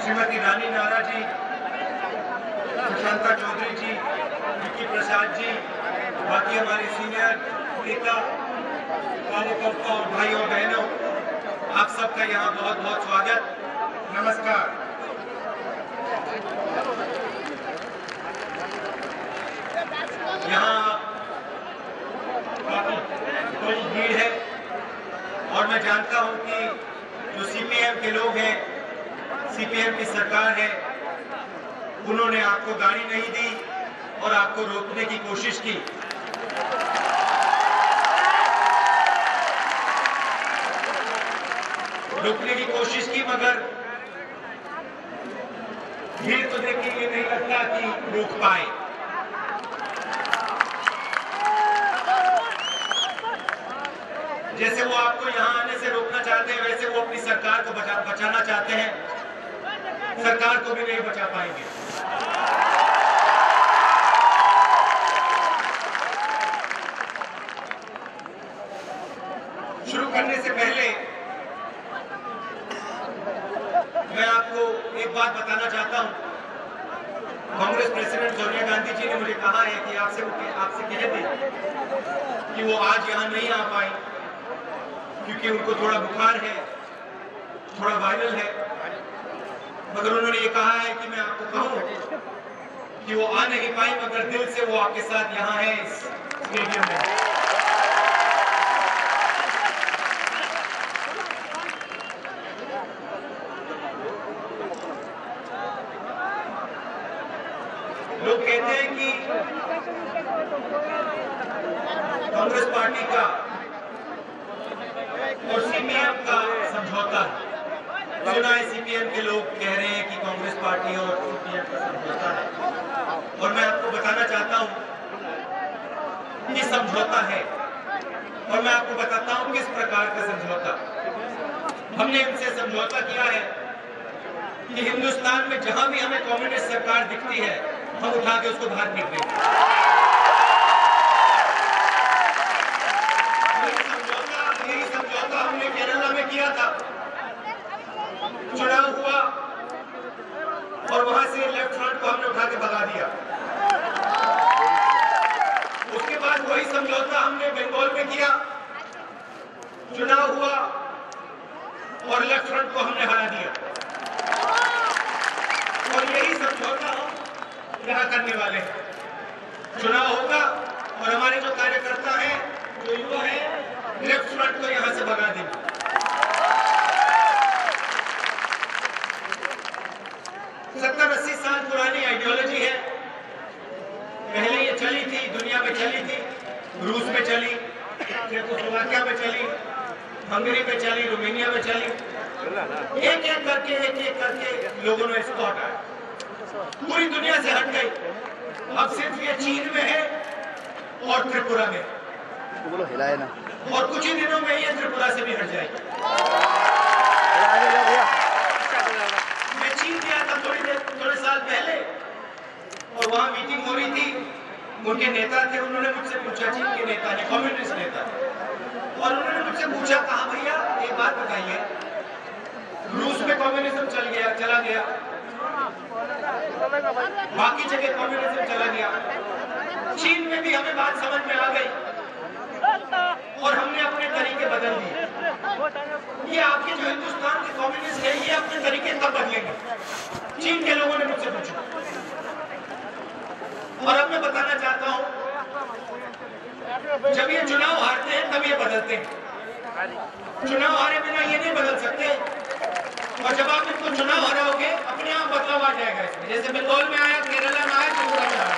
श्रीमती रानी नारा जी, सुशांता चौधरी जी, विकी प्रसाद जी, बाकी हमारे सीनियर नेता, कार्यकर्ता और भाई और बहनों, आप सबका यहाँ बहुत बहुत स्वागत, नमस्कार। यहाँ काफी बड़ी भीड़ है और मैं जानता हूँ कि जो सीपीएम के लोग हैं, सीपीएम की सरकार है, उन्होंने आपको गाड़ी नहीं दी और आपको रोकने की कोशिश की। मगर भीड़ तो देख के ये नहीं लगता कि रोक पाए। जैसे वो आपको यहाँ आने से रोकना चाहते हैं, वैसे वो अपनी सरकार को बचाना चाहते हैं, सरकार को भी नहीं बचा पाएंगे। शुरू करने से पहले मैं आपको एक बात बताना चाहता हूं। कांग्रेस प्रेसिडेंट सोनिया गांधी जी ने मुझे कहा है कि आपसे कह दें कि वो आज यहां नहीं आ पाई क्योंकि उनको थोड़ा बुखार है, थोड़ा वायरल है, मगर उन्होंने ये कहा है कि मैं आपको कहूं कि वो आ नहीं पाई, मगर दिल से वो आपके साथ यहाँ है इस स्टेडियम में। लोग कहते हैं कि कांग्रेस पार्टी का और सीपीएम का समझौता है। सुना है सीपीएम के लोग कह रहे हैं कि कांग्रेस पार्टी और सीपीएम का समझौता है, और मैं आपको बताना चाहता हूं कि समझौता है, और मैं आपको बताता हूं किस प्रकार का समझौता। हमने इनसे समझौता किया है कि हिंदुस्तान में जहां भी हमें कम्युनिस्ट सरकार दिखती है, हम उठा के उसको बाहर फेंक देंगे। यही समझौता हमने केरला में किया था। चुनाव हुआ और वहां से लेफ्ट फ्रंट को हमने उठा के भगा दिया। उसके बाद वही समझौता हमने बंगाल में किया। चुनाव हुआ और लेफ्ट फ्रंट को हमने हरा दिया, और यही समझौता हम यहाँ करने वाले हैं। चुनाव होगा और हमारे जो कार्यकर्ता हैं, जो युवा हैं, लेफ्ट फ्रंट को यहाँ से भगा देंगे। सत्तर 80 साल पुरानी आइडियोलॉजी है। पहले ये चली थी, दुनिया में चली थी, रूस में चली, चेकोस्लोवाकिया में चली, हंगरी में चली, रोमानिया में चली। एक एक करके लोगों ने इसको हटाया, पूरी दुनिया से हट गई। अब सिर्फ ये चीन में है और त्रिपुरा में, और कुछ ही दिनों में ये त्रिपुरा से भी हट जाएगी। मैं चीन गया था थोड़े साल पहले, और वहां मीटिंग हो रही थी। उनके नेता थे, उन्होंने मुझसे पूछा, चीन के नेता ने, कम्युनिस्ट नेता, और उन्होंने मुझसे पूछा, कहा भैया एक बात बताइए, रूस में कम्युनिज्म चला गया, बाकी जगह कम्युनिज्म चला गया, चीन में भी हमें बात समझ में आ गई और हमने अपने तरीके बदल दिए। ये आपके जो हिंदुस्तान के कम्युनिस्ट है, ये अपने तरीके कब बदलेंगे? चीन के लोगों ने मुझसे पूछा, और अब मैं बताना चाहता हूं, जब ये चुनाव हारते हैं तब ये बदलते हैं। चुनाव हारे बिना ये नहीं बदल सकते, और जब आप इनको चुनाव हराओगे, अपने आप बदलाव आ जाएगा इसमें। जैसे बंगाल में आया, केरला में आया, त्रिपुरा में आया,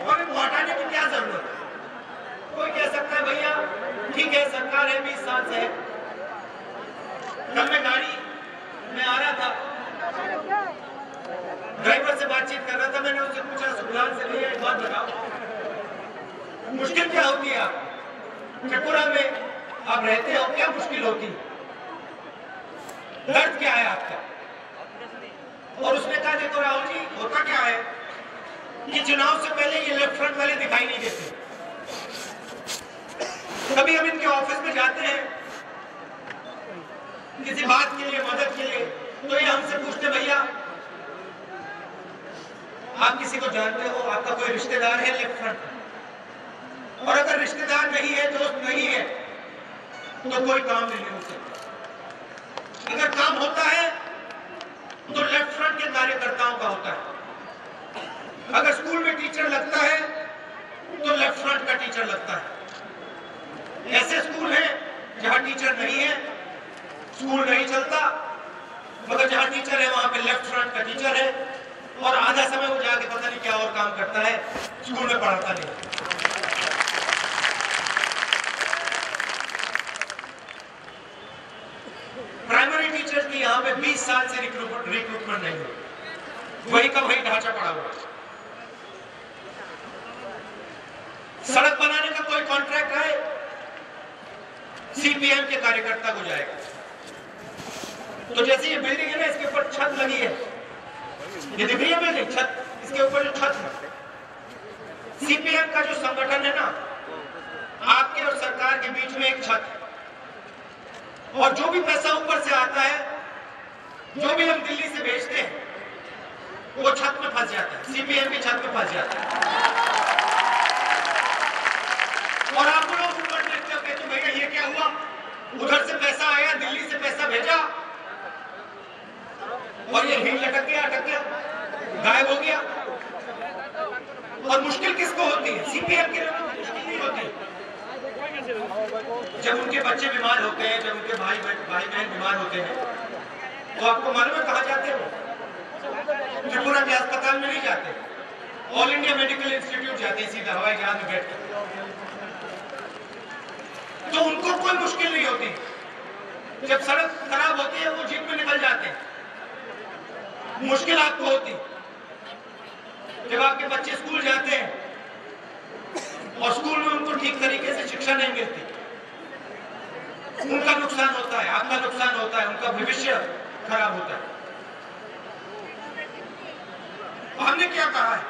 और इनको हटाने की क्या जरूरत है? कोई कह सकता है भैया ठीक है, सरकार सरकार है 20 साल से है। कल मैं गाड़ी में आ रहा था, ड्राइवर से बातचीत कर रहा था, मैंने उससे पूछा सुल्तान से भैया एक बात बताओ, मुश्किल क्या होती है आप त्रिपुरा में आप रहते हो, क्या मुश्किल होती, दर्द क्या है आपका? और उसने कहा देखो राहुल जी, होता क्या है कि चुनाव से पहले ये लेफ्ट फ्रंट वाले दिखाई नहीं देते। कभी हम इनके ऑफिस में जाते हैं किसी बात के लिए, मदद के लिए, तो ये हमसे पूछते भैया आप किसी को जानते हो, आपका कोई रिश्तेदार है लेफ्ट फ्रंट? और अगर रिश्तेदार नहीं है, दोस्त नहीं है, तो कोई काम नहीं हो सकता। अगर काम होता है तो लेफ्ट फ्रंट के कार्यकर्ताओं का होता है। अगर स्कूल में टीचर लगता है तो लेफ्ट फ्रंट का टीचर लगता है। ऐसे स्कूल हैं जहां टीचर नहीं है, स्कूल नहीं चलता, मगर जहां टीचर है वहां पे लेफ्ट फ्रंट का टीचर है, और आधा समय वो जाके पता नहीं क्या और काम करता है, स्कूल में पढ़ाता नहीं। प्राइमरी टीचर की यहाँ पे 20 साल से रिक्रूटमेंट नहीं हुई, वही का वही ढांचा पड़ा हुआ। सड़क बनाने का कोई कॉन्ट्रैक्ट है, सीपीएम के कार्यकर्ता को जाएगा। तो जैसे ये बिल्डिंग है ना, इसके ऊपर छत लगी है, ये दिख रही है बिल्डिंग, छत, इसके ऊपर जो छत है, सीपीएम का जो संगठन है ना, आपके और सरकार के बीच में एक छत है, और जो भी पैसा ऊपर से आता है, जो भी हम दिल्ली से भेजते हैं, वो छत में फंस जाता है, सीपीएम की छत में फंस जाता है। और आप लोग ऊपर देखते हो, कहते भैया ये क्या हुआ, उधर से पैसा आया, दिल्ली से पैसा भेजा, और ये भीड़ लटक गया, अटक गया, गायब हो गया। और मुश्किल किसको होती है? सीपीएम के लोगों को मुश्किल नहीं होती। जब उनके बच्चे बीमार होते हैं, जब उनके भाई बहन बीमार होते हैं, तो आपको मालूम है कहां जाते हैं? त्रिपुरा के अस्पताल में नहीं जाते, ऑल इंडिया मेडिकल इंस्टीट्यूट जाते हैं, सीधा हवाई जहाज में बैठ कर। तो उनको कोई मुश्किल नहीं होती। जब सड़क खराब होती है वो जीप में निकल जाते हैं। मुश्किल आपको होती जब आपके बच्चे स्कूल जाते हैं और स्कूल में उनको ठीक तरीके से शिक्षा नहीं मिलती, उनका नुकसान होता है, आपका नुकसान होता है, उनका भविष्य खराब होता है। हमने क्या कहा है?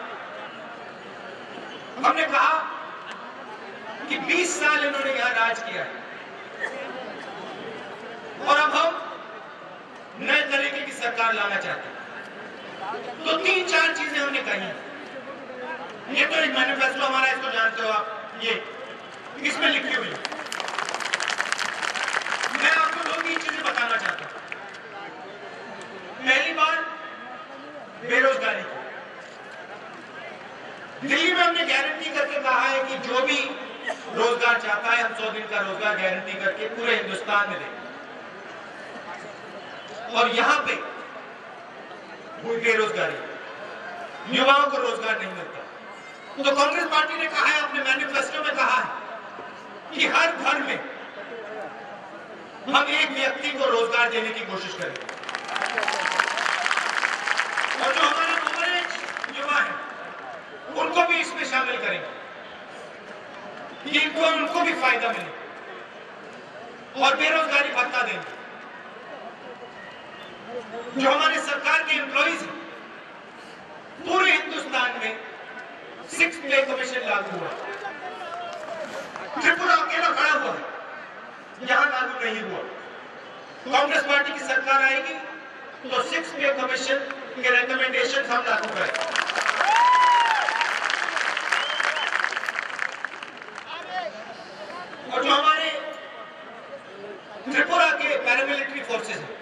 हमने कहा कि 20 साल इन्होंने यहां राज किया है, और अब हम नए तरीके की सरकार लाना चाहते हैं। तो 3-4 चीजें हमने कही। ये तो एक मैनिफेस्टो हमारा, इसको जानते हो आप, ये इसमें लिखी हुई है। मैं आपको 2-3 चीजें बताना चाहता हूं। पहली बात, बेरोजगारी की। दिल्ली में हमने गारंटी करके कहा है कि जो भी रोजगार चाहता है, हम 100 दिन का रोजगार गारंटी करके पूरे हिंदुस्तान में देंगे। और यहां पे बेरोजगारी, युवाओं को रोजगार नहीं मिलता। तो कांग्रेस पार्टी ने कहा है, अपने मैनिफेस्टो में कहा है कि हर घर में हम एक व्यक्ति को रोजगार देने की कोशिश करेंगे। और जो हमारे ओवरेज युवा हैं, उनको भी इसमें शामिल करेंगे कि उनको भी फायदा मिले, और बेरोजगारी भत्ता देंगे। जो हमारे सरकार के एम्प्लॉइज हैं, पूरे हिंदुस्तान में 6 पे कमीशन लागू हुआ। त्रिपुरा अकेला खड़ा हुआ है, यहां लागू नहीं हुआ। कांग्रेस पार्टी की सरकार आएगी तो 6 पे कमीशन के रिकमेंडेशन हम लागू करें। और जो हमारे त्रिपुरा के पैरामिलिट्री फोर्सेस हैं,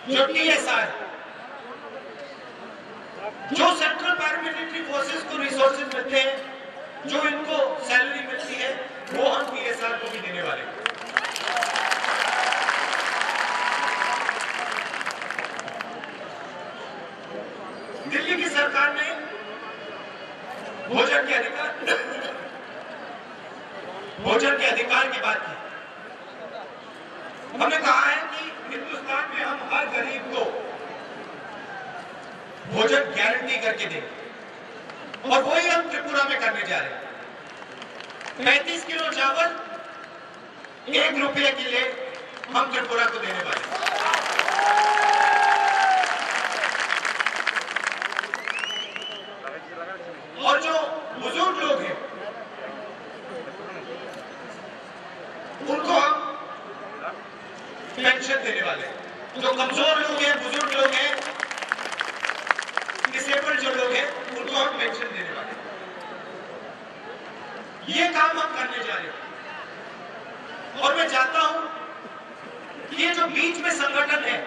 जो टीएसआर, जो सेंट्रल पैरामिलिट्री फोर्सेस को रिसोर्सेज मिलते हैं, जो इनको सैलरी मिलती है, वो हम टीएसआर को भी देने वाले हैं। दिल्ली की सरकार ने भोजन के अधिकार, भोजन के अधिकार की बात की। हमने कहा है कि हिंदुस्तान में हम हर गरीब को भोजन गारंटी करके देंगे, और वही हम त्रिपुरा में करने जा रहे हैं। 35 किलो चावल 1 रुपये के लिए हम त्रिपुरा को देने वाले हैं। और जो बुजुर्ग लोग हैं उनको हम पेंशन देने वाले हैं। जो कमजोर लोग हैं, बुजुर्ग लोग हैं, डिसेबल्ड जो लोग हैं, उनको हम पेंशन देने वाले हैं। ये काम हम करने जा रहे हैं। और मैं चाहता हूं कि ये जो बीच में संगठन है,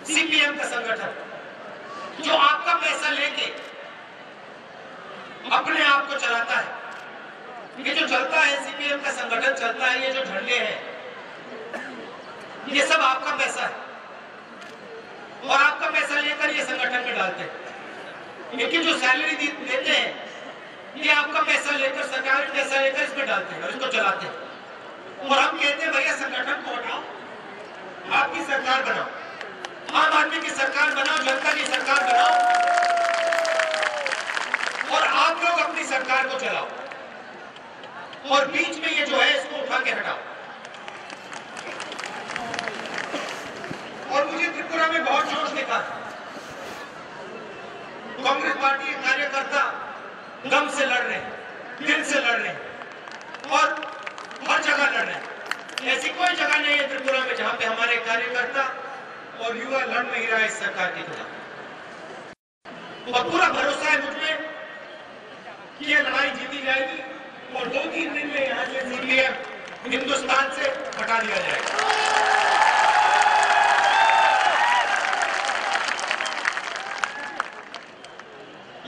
सीपीएम का संगठन, जो आपका पैसा लेके अपने आप को चलाता है, ये जो चलता है, सीपीएम का संगठन चलता है, ये जो झंडे हैं, ये सब आपका पैसा है, और आपका पैसा लेकर ये संगठन में डालते हैं। इनकी जो सैलरी देते हैं, ये आपका पैसा लेकर, सरकारी पैसा लेकर इसमें डालते हैं और इसको चलाते हैं। और हम कहते हैं भैया संगठन को हटाओ, आपकी सरकार बनाओ, आम आदमी की सरकार बनाओ, जनता की सरकार बनाओ, और आप लोग अपनी सरकार को चलाओ, और बीच में ये जो है इसको उठा के हटाओ। और मुझे त्रिपुरा में बहुत जोश दिखा। कांग्रेस पार्टी के कार्यकर्ता दम से लड़ रहे हैं, दिल से लड़ रहे हैं, और हर जगह लड़ रहे हैं। ऐसी कोई जगह नहीं है त्रिपुरा में जहां पे हमारे कार्यकर्ता और युवा लड़ नहीं रहा है इस सरकार के खिलाफ। और पूरा भरोसा है मुझमें कि ये लड़ाई जीती जाएगी, और 2-3 दिन में यहाँ से सीपीएम हिंदुस्तान से हटा दिया जाएगा।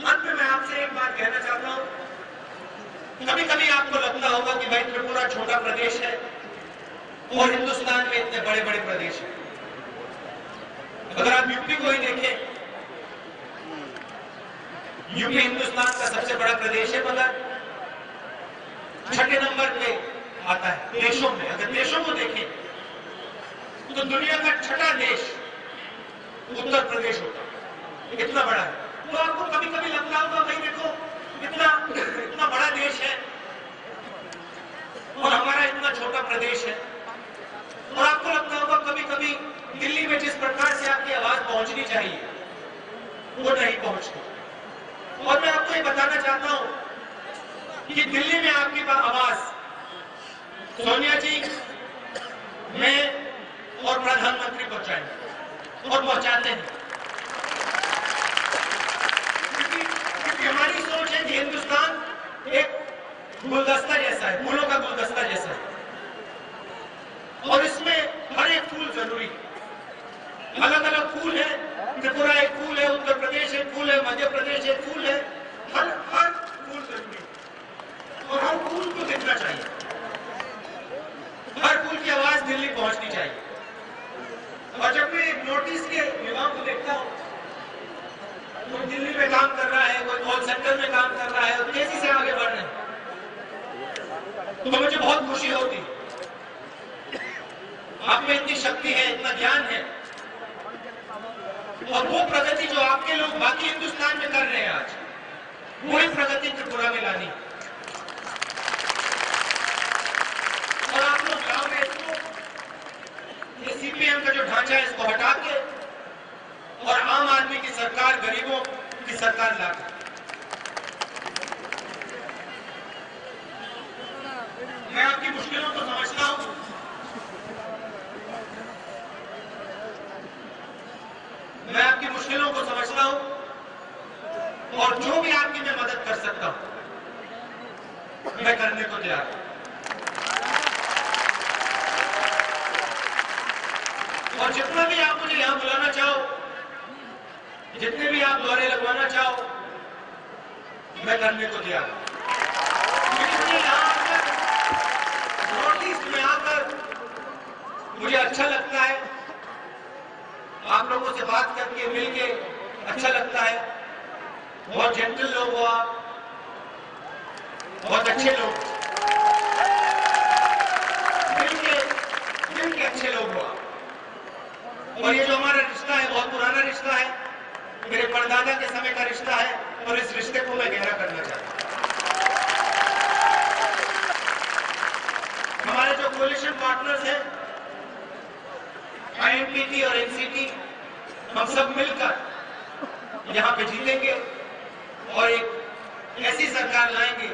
अंत में मैं आपसे एक बात कहना चाहता हूं। कभी कभी आपको लगता होगा कि भाई त्रिपुरा छोटा प्रदेश है और हिंदुस्तान में इतने बड़े बड़े प्रदेश हैं। अगर आप यूपी को ही देखें, यूपी हिंदुस्तान का सबसे बड़ा प्रदेश है, मगर 6ठे नंबर पे आता है देशों में। अगर देशों को देखें तो दुनिया का 6ठा देश उत्तर प्रदेश होता है, इतना बड़ा है। तो आपको कभी कभी लगता होगा भाई देखो इतना बड़ा देश है और हमारा इतना छोटा प्रदेश है। और आपको लगता होगा कभी कभी दिल्ली में जिस प्रकार से आपकी आवाज पहुंचनी चाहिए वो नहीं पहुंचती। और मैं आपको ये बताना चाहता हूं कि दिल्ली में आपकी आवाज सोनिया जी, मैं और प्रधानमंत्री पहुंचाएंगे और पहुंचाते हैं। हमारी सोच है कि हिंदुस्तान एक गुलदस्ता जैसा है, फूलों का गुलदस्ता जैसा है, और इसमें हर एक फूल जरूरी है। अलग अलग फूल है, त्रिपुरा एक फूल है, उत्तर प्रदेश एक फूल है, मध्य प्रदेश एक फूल है, हर फूल जरूरी है, और हर फूल को देखना चाहिए, हर फूल की आवाज दिल्ली पहुंचनी चाहिए। और जब मैं नॉर्थ ईस्ट के युवाओं को देखता हूं, कोई दिल्ली में काम कर रहा है, कोई कॉल सेंटर में काम कर रहा है और तेजी से आगे बढ़ रहे हैं, तो मुझे बहुत खुशी होती है। आप में इतनी शक्ति है, इतना ज्ञान है, और वो प्रगति जो आपके लोग बाकी हिंदुस्तान में कर रहे हैं आज, वही प्रगति त्रिपुरा में लानी। और आप लोग गांव में इसको, ये सीपीएम का जो ढांचा है इसको हटा के और आम आदमी की सरकार, गरीबों की सरकार लाकर, मैं आपकी मुश्किलों को समझता हूं, मैं आपकी मुश्किलों को समझता हूं, और जो भी आपकी मैं मदद कर सकता हूं मैं करने को तैयार हूं। और जितना भी आप मुझे यहां बुलाना चाहो, जितने भी आप दौरे लगवाना चाहो, मैं करने को तैयार हूं। यहां आकर, नॉर्थ ईस्ट में आकर मुझे अच्छा लगता है, आप लोगों से बात करके, मिलके अच्छा लगता है। बहुत जेंटल लोग हो आप, बहुत अच्छे लोग। अच्छे लोग हो आप। और ये जो हमारा रिश्ता है बहुत पुराना रिश्ता है, मेरे परदादा के समय का रिश्ता है, और इस रिश्ते को मैं गहरा करना चाहता हूं। हमारे जो कोलिशन पार्टनर्स हैं, आईएनपीटी और एनसीटी, हम सब मिलकर यहां पे जीतेंगे और एक ऐसी सरकार लाएंगे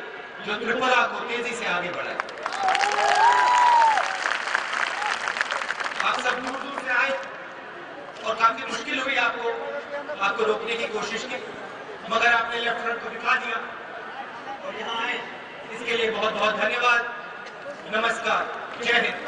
जो त्रिपुरा को तेजी से आगे बढ़ाए। आप सब दूर दूर से आए और काफी मुश्किल हुई आपको रोकने की कोशिश की, मगर आपने लेफ्ट फ्रंट को दिखा दिया और यहाँ आए, इसके लिए बहुत बहुत धन्यवाद। नमस्कार, जय हिंद।